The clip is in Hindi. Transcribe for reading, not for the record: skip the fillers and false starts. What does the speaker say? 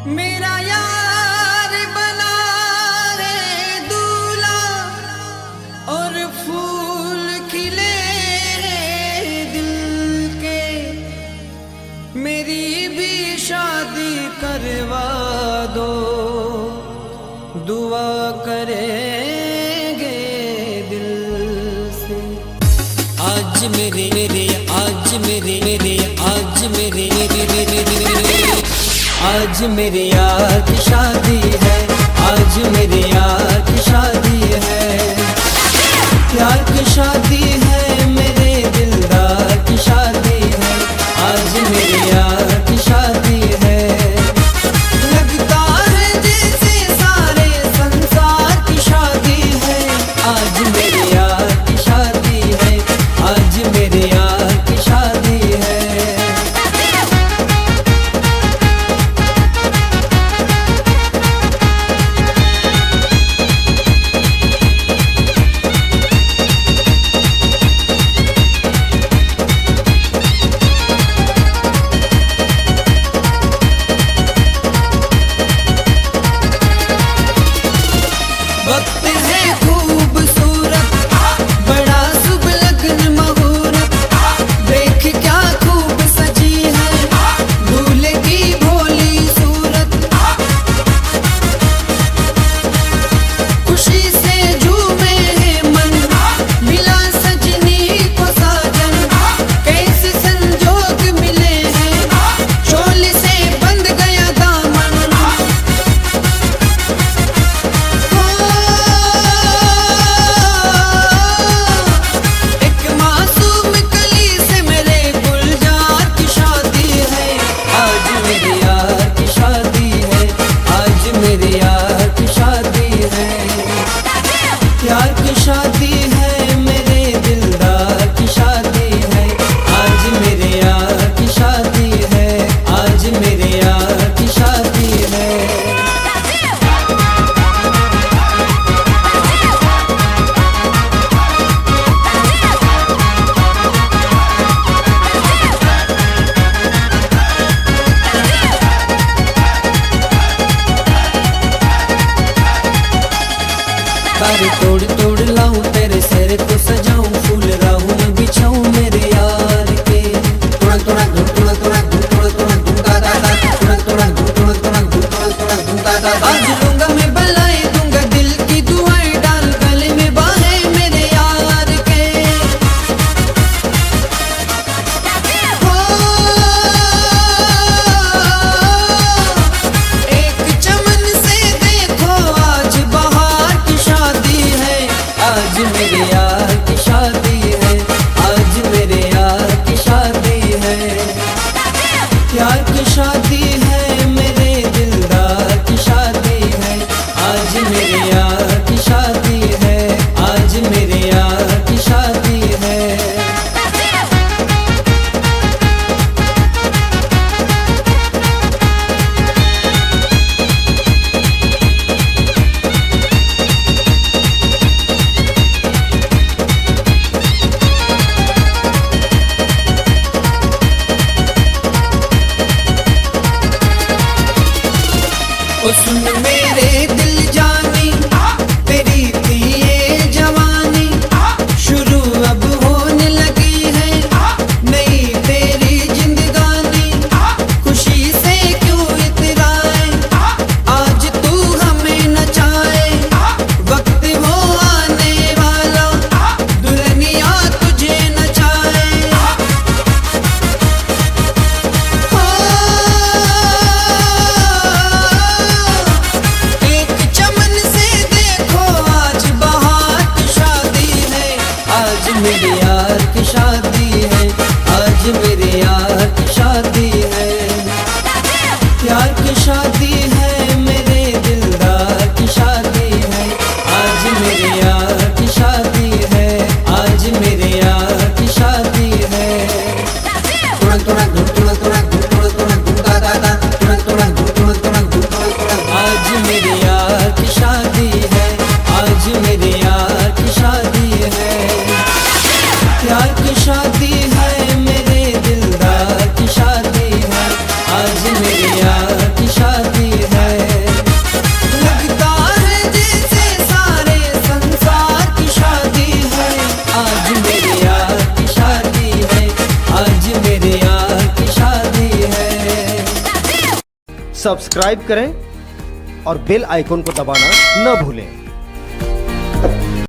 मेरा यार बना रे दूल्हा और फूल खिले रे दिल के, मेरी भी शादी करवा दो, दुआ करेंगे दिल से। आज मेरे मेरे आज मेरे मेरे आज मेरे आज मेरे यार की शादी है, आज मेरे यार की शादी है, यार की शादी है, मेरे दिलदार की शादी है, आज मेरे यार की शादी है। लगता है जैसे सारे संसार की शादी है, आज मेरे यार की शादी है, आज मेरे यार की शादी है। वक्त है खूबसूरत, बड़ा शुभ लग्न मुहूर्त, देख क्या खूब सजी है दूल्हे की भोली सूरत। खुशी से झूमे है मन, मिला सजनी को साजन, कैसे संजोग मिले हैं, चोली से बंध गया दामन। एक मासूम कली से मेरे गुलजार की शादी है, आज मेरे यार की शादी है, आज मेरे यार की शादी है, यार की शादी है, मेरे दिलदार की शादी है, आज मेरे यार की शादी है, आज मेरे यार की शादी है। तारे तोड़ तोड़ लाऊं तेरे सिर को सजाऊं, फूल राहूं में बिछाऊं मेरे यार के। तुड़ा तुड़ा धुन तुड़ा तुड़ा धुन तुड़ा तुड़ा धुन दा दा दा, तुड़ा तुड़ा धुन तुड़ा तुड़ा धुन तुड़ा तुड़ा धुन दा दा दा। आज लूंगा मैं बलाएं, दूंगा दिल की दुआएं, डाल गले में बाहें मेरे यार के। हो एक चमन से देखो आज बहार की शादी है, आज मेरे यार की शादी है, आज मेरे यार की शादी है, यार की शादी है, मेरे दिलदार की शादी है, आज मेरे यार की शादी है, आज मेरे यार की शादी है। सब्सक्राइब करें और बेल आइकन को दबाना न भूलें।